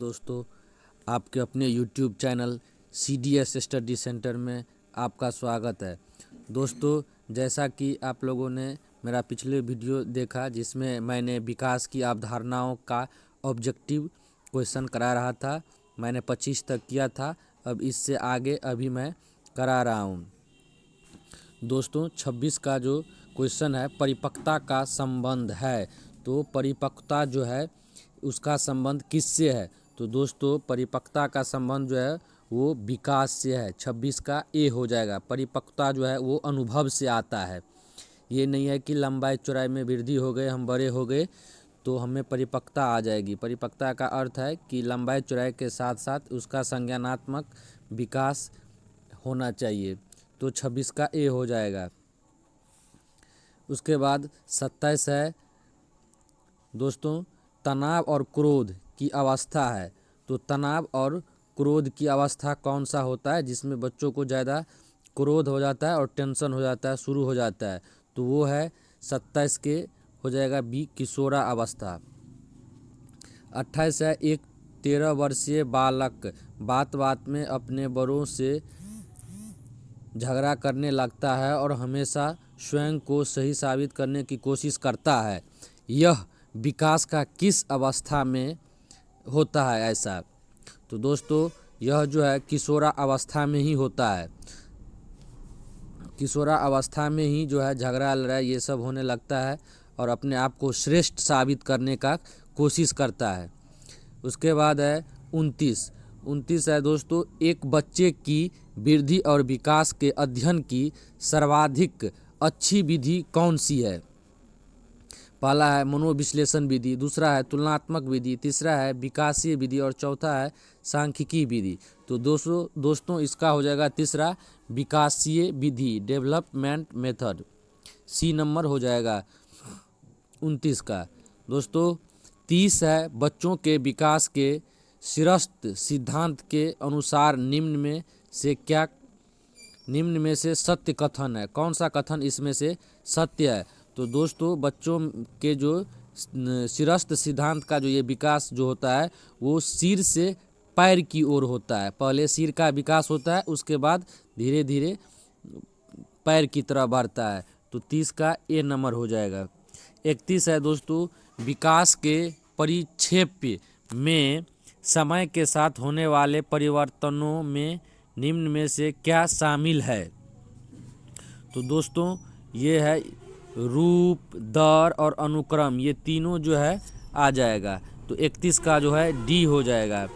दोस्तों, आपके अपने YouTube channel CDS study centre में आपका स्वागत है। दोस्तों, जैसा कि आप लोगों ने मेरा पिछले वीडियो देखा जिसमें मैंने विकास की अवधारणाओं का ऑब्जेक्टिव क्वेश्चन करा रहा था, मैंने 25 तक किया था। अब इससे आगे अभी मैं करा रहा हूँ। दोस्तों, 26 का जो क्वेश्चन है परिपक्वता का संबंध है। तो परिपक्वता जो है उसका संबंध किससे है? तो दोस्तों, परिपक्वता का संबंध जो है वो विकास से है। 26 का ए हो जाएगा। परिपक्वता जो है वो अनुभव से आता है। ये नहीं है कि लंबाई चौड़ाई में वृद्धि हो गए, हम बड़े हो गए तो हमें परिपक्वता आ जाएगी। परिपक्वता का अर्थ है कि लंबाई चौड़ाई के साथ साथ उसका संज्ञानात्मक विकास होना चाहिए। तो 26 का ए हो जाएगा। उसके बाद 27 है दोस्तों, तनाव और क्रोध की अवस्था है। तो तनाव और क्रोध की अवस्था कौन सा होता है जिसमें बच्चों को ज़्यादा क्रोध हो जाता है और टेंशन हो जाता है, शुरू हो जाता है? तो वो है 27 के हो जाएगा बी, किशोरा अवस्था। 28 है एक 13 वर्षीय बालक बात बात में अपने बड़ों से झगड़ा करने लगता है और हमेशा स्वयं को सही साबित करने की कोशिश करता है। यह विकास का किस अवस्था में होता है ऐसा? तो दोस्तों, यह जो है किशोरा अवस्था में ही होता है। किशोरा अवस्था में ही जो है झगड़ा लड़ाई ये सब होने लगता है और अपने आप को श्रेष्ठ साबित करने का कोशिश करता है। उसके बाद है 29 है दोस्तों, एक बच्चे की वृद्धि और विकास के अध्ययन की सर्वाधिक अच्छी विधि कौन सी है? पहला है मनोविश्लेषण विधि, दूसरा है तुलनात्मक विधि, तीसरा है विकासीय विधि और चौथा है सांख्यिकी विधि। तो दोस्तों इसका हो जाएगा तीसरा, विकासीय विधि, डेवलपमेंट मेथड। सी नंबर हो जाएगा 29 का। दोस्तों 30 है बच्चों के विकास के शीर्षस्थ सिद्धांत के अनुसार निम्न में से सत्य कथन है। कौन सा कथन इसमें से सत्य है? तो दोस्तों बच्चों के जो शीर्षस्थ सिद्धांत का जो ये विकास जो होता है वो सिर से पैर की ओर होता है। पहले सिर का विकास होता है, उसके बाद धीरे धीरे पैर की तरफ बढ़ता है। तो 30 का ए नंबर हो जाएगा। 31 है दोस्तों, विकास के परिक्षेप्य में समय के साथ होने वाले परिवर्तनों में निम्न में से क्या शामिल है? तो दोस्तों ये है रूप, दर और अनुक्रम, ये तीनों जो है आ जाएगा। तो 31 का जो है डी हो जाएगा।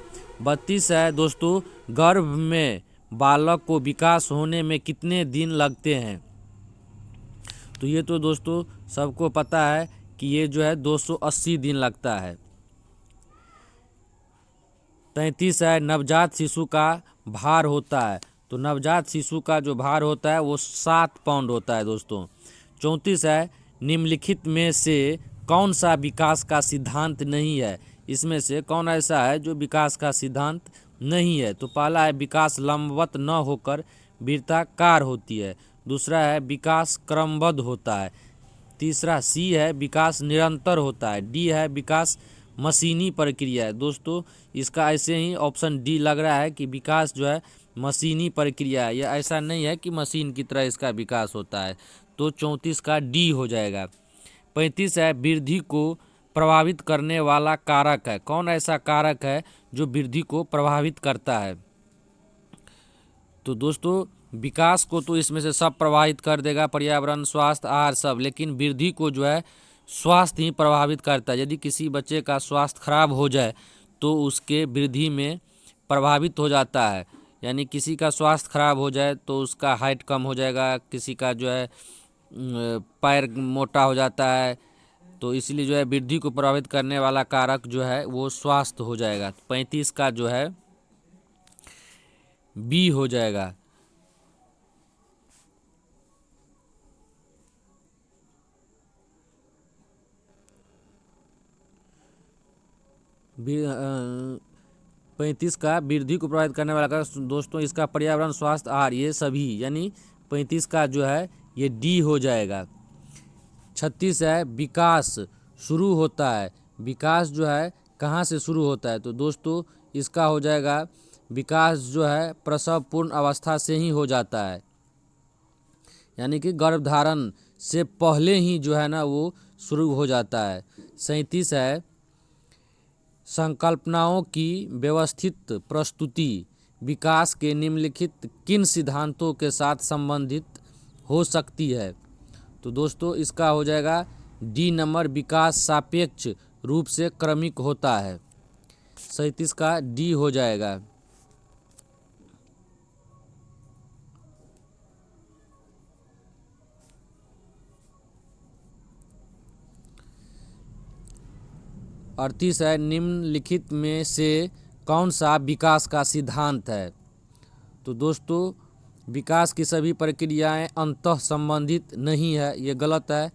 32 है दोस्तों, गर्भ में बालक को विकास होने में कितने दिन लगते हैं? तो ये तो दोस्तों सबको पता है कि ये जो है 280 दिन लगता है। 33 है नवजात शिशु का भार होता है। तो नवजात शिशु का जो भार होता है वो 7 पाउंड होता है दोस्तों। 34 है निम्नलिखित में से कौन सा विकास का सिद्धांत नहीं है? इसमें से कौन ऐसा है जो विकास का सिद्धांत नहीं है? तो पहला है विकास लंबवत न होकर वृत्ताकार होती है, दूसरा है विकास क्रमबद्ध होता है, तीसरा सी है विकास निरंतर होता है, डी है विकास मशीनी प्रक्रिया है। दोस्तों इसका ऐसे ही ऑप्शन डी लग रहा है कि विकास जो है मशीनी प्रक्रिया है, यह ऐसा नहीं है कि मशीन की तरह इसका विकास होता है। तो 34 का डी हो जाएगा। 35 है वृद्धि को प्रभावित करने वाला कारक है। कौन ऐसा कारक है जो वृद्धि को प्रभावित करता है? तो दोस्तों विकास को तो इसमें से सब प्रभावित कर देगा, पर्यावरण, स्वास्थ्य, आहार सब, लेकिन वृद्धि को जो है स्वास्थ्य ही प्रभावित करता है। यदि किसी बच्चे का स्वास्थ्य खराब हो जाए तो उसके वृद्धि में प्रभावित हो जाता है। यानी किसी का स्वास्थ्य खराब हो जाए तो उसका हाइट कम हो जाएगा, किसी का जो है पैर मोटा हो जाता है। तो इसलिए जो है वृद्धि को प्रभावित करने वाला कारक जो है वो स्वास्थ्य हो जाएगा। 35 का जो है बी हो जाएगा। भी 35 का वृद्धि को प्रभावित करने वाला कारक दोस्तों इसका पर्यावरण, स्वास्थ्य, आहार, ये सभी, यानी 35 का जो है ये डी हो जाएगा। 36 है विकास शुरू होता है। विकास जो है कहाँ से शुरू होता है? तो दोस्तों इसका हो जाएगा विकास जो है प्रसव पूर्ण अवस्था से ही हो जाता है, यानी कि गर्भधारण से पहले ही जो है ना वो शुरू हो जाता है। 37 है संकल्पनाओं की व्यवस्थित प्रस्तुति विकास के निम्नलिखित किन सिद्धांतों के साथ संबंधित हो सकती है? तो दोस्तों इसका हो जाएगा डी नंबर, विकास सापेक्ष रूप से क्रमिक होता है। 37 का डी हो जाएगा। अड़तीस है निम्नलिखित में से कौन सा विकास का सिद्धांत है? तो दोस्तों विकास की सभी प्रक्रियाएं अंतः संबंधित नहीं है, ये गलत है।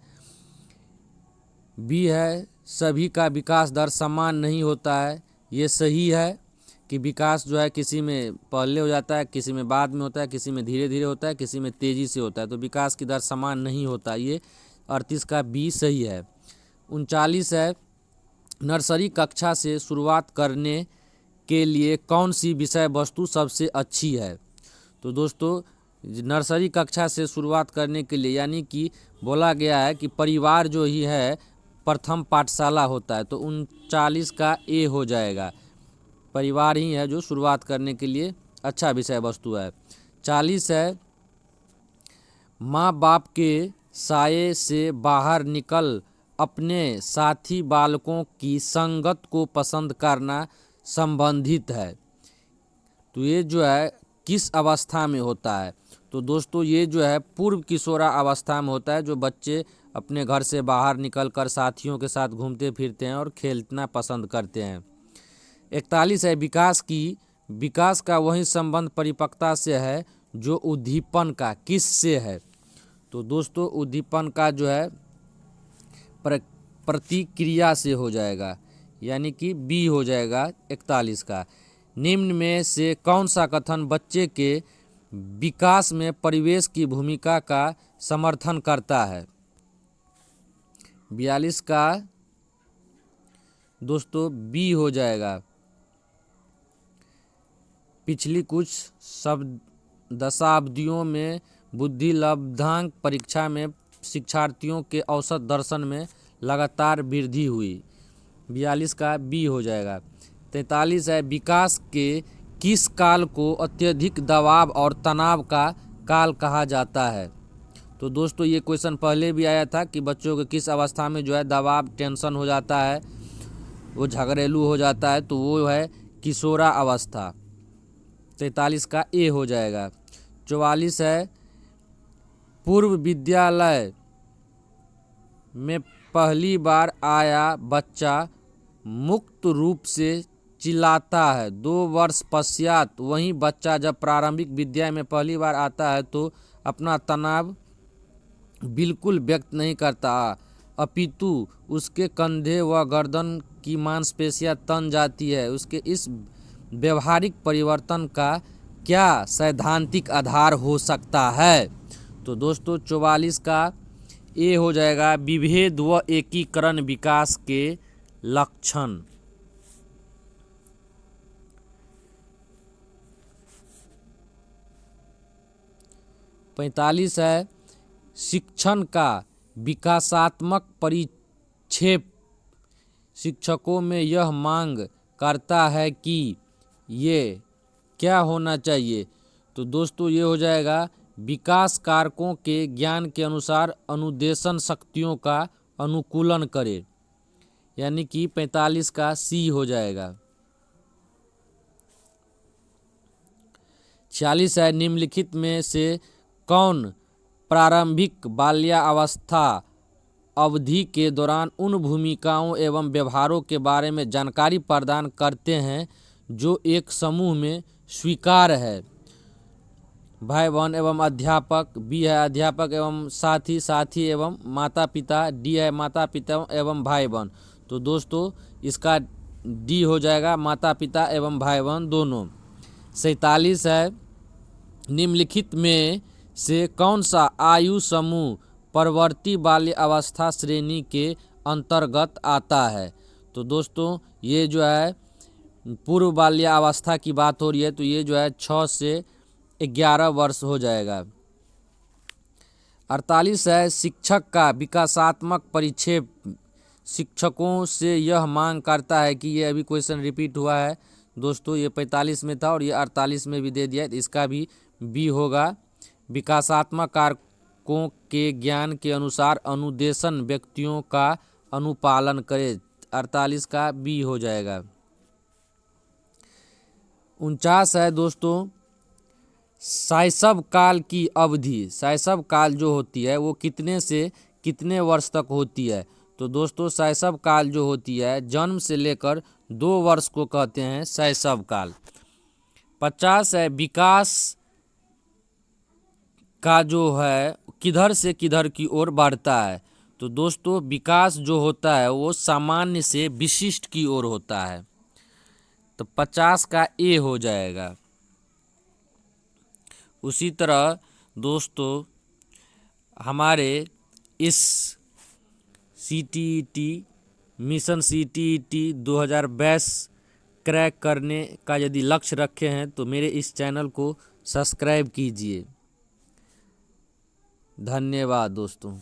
बी है सभी का विकास दर समान नहीं होता है, ये सही है कि विकास जो है किसी में पहले हो जाता है, किसी में बाद में होता है, किसी में धीरे धीरे होता है, किसी में तेज़ी से होता है, तो विकास की दर समान नहीं होता, ये 38 का बी सही है। 39 है नर्सरी कक्षा से शुरुआत करने के लिए कौन सी विषय वस्तु सबसे अच्छी है? तो दोस्तों नर्सरी कक्षा से शुरुआत करने के लिए यानी कि बोला गया है कि परिवार जो ही है प्रथम पाठशाला होता है, तो 39 का ए हो जाएगा। परिवार ही है जो शुरुआत करने के लिए अच्छा विषय वस्तु है। 40 है माँ बाप के साये से बाहर निकल अपने साथी बालकों की संगत को पसंद करना संबंधित है। तो ये जो है किस अवस्था में होता है? तो दोस्तों ये जो है पूर्व किशोरा अवस्था में होता है, जो बच्चे अपने घर से बाहर निकलकर साथियों के साथ घूमते फिरते हैं और खेलना पसंद करते हैं। 41 है विकास का वही संबंध परिपक्वता से है जो उद्दीपन का किस से है? तो दोस्तों उद्दीपन का जो है प्रतिक्रिया से हो जाएगा, यानी कि बी हो जाएगा 41 का। निम्न में से कौन सा कथन बच्चे के विकास में परिवेश की भूमिका का समर्थन करता है? 42 का दोस्तों बी हो जाएगा। पिछली कुछ दशाब्दियों में बुद्धि लब्धांक परीक्षा में शिक्षार्थियों के औसत दर्शन में लगातार वृद्धि हुई। 42 का बी हो जाएगा। 43 है विकास के किस काल को अत्यधिक दबाव और तनाव का काल कहा जाता है? तो दोस्तों ये क्वेश्चन पहले भी आया था कि बच्चों के किस अवस्था में जो है दबाव टेंशन हो जाता है, वो झगड़ेलू हो जाता है, तो वो है किशोरा अवस्था। 43 का ए हो जाएगा। 44 है पूर्व विद्यालय में पहली बार आया बच्चा मुक्त रूप से चिल्लाता है, 2 वर्ष पश्चात वही बच्चा जब प्रारंभिक विद्या में पहली बार आता है तो अपना तनाव बिल्कुल व्यक्त नहीं करता, अपितु उसके कंधे व गर्दन की मांसपेशियां तन जाती है। उसके इस व्यवहारिक परिवर्तन का क्या सैद्धांतिक आधार हो सकता है? तो दोस्तों 44 का ए हो जाएगा विभेद व एकीकरण विकास के लक्षण। 45 है शिक्षण का विकासात्मक परिक्षेप शिक्षकों में यह मांग करता है कि ये क्या होना चाहिए? तो दोस्तों ये हो जाएगा विकास कारकों के ज्ञान के अनुसार अनुदेशन शक्तियों का अनुकूलन करे, यानी कि 45 का सी हो जाएगा। 46 है निम्नलिखित में से कौन प्रारंभिक बाल्यावस्था अवधि के दौरान उन भूमिकाओं एवं व्यवहारों के बारे में जानकारी प्रदान करते हैं जो एक समूह में स्वीकार है? भाई बहन एवं अध्यापक, बी है अध्यापक एवं साथी, साथी एवं माता पिता, डी है माता पिता एवं भाई बहन। तो दोस्तों इसका डी हो जाएगा माता पिता एवं भाई बहन दोनों। 47 है निम्नलिखित में से कौन सा आयु समूह परवर्ती बाल्य अवस्था श्रेणी के अंतर्गत आता है? तो दोस्तों ये जो है पूर्व बाल्यावस्था की बात हो रही है, तो ये जो है 6 से 11 वर्ष हो जाएगा। 48 है शिक्षक का विकासात्मक परिक्षेप। शिक्षकों से यह मांग करता है कि ये अभी क्वेश्चन रिपीट हुआ है दोस्तों, ये 45 में था और ये 48 में भी दे दिया है, तो इसका भी बी होगा। विकासात्मक कारकों के ज्ञान के अनुसार अनुदेशन व्यक्तियों का अनुपालन करे, 48 का बी हो जाएगा। 49 है दोस्तों शैशव काल की अवधि। शैशव काल जो होती है वो कितने से कितने वर्ष तक होती है, तो दोस्तों शैशव काल जो होती है जन्म से लेकर 2 वर्ष को कहते हैं शैशव काल। 50 है विकास का जो है किधर से किधर की ओर बढ़ता है, तो दोस्तों विकास जो होता है वो सामान्य से विशिष्ट की ओर होता है, तो 50 का ए हो जाएगा। उसी तरह दोस्तों हमारे इस CTET मिशन CTET 2022 क्रैक करने का यदि लक्ष्य रखे हैं तो मेरे इस चैनल को सब्सक्राइब कीजिए। धन्यवाद दोस्तों।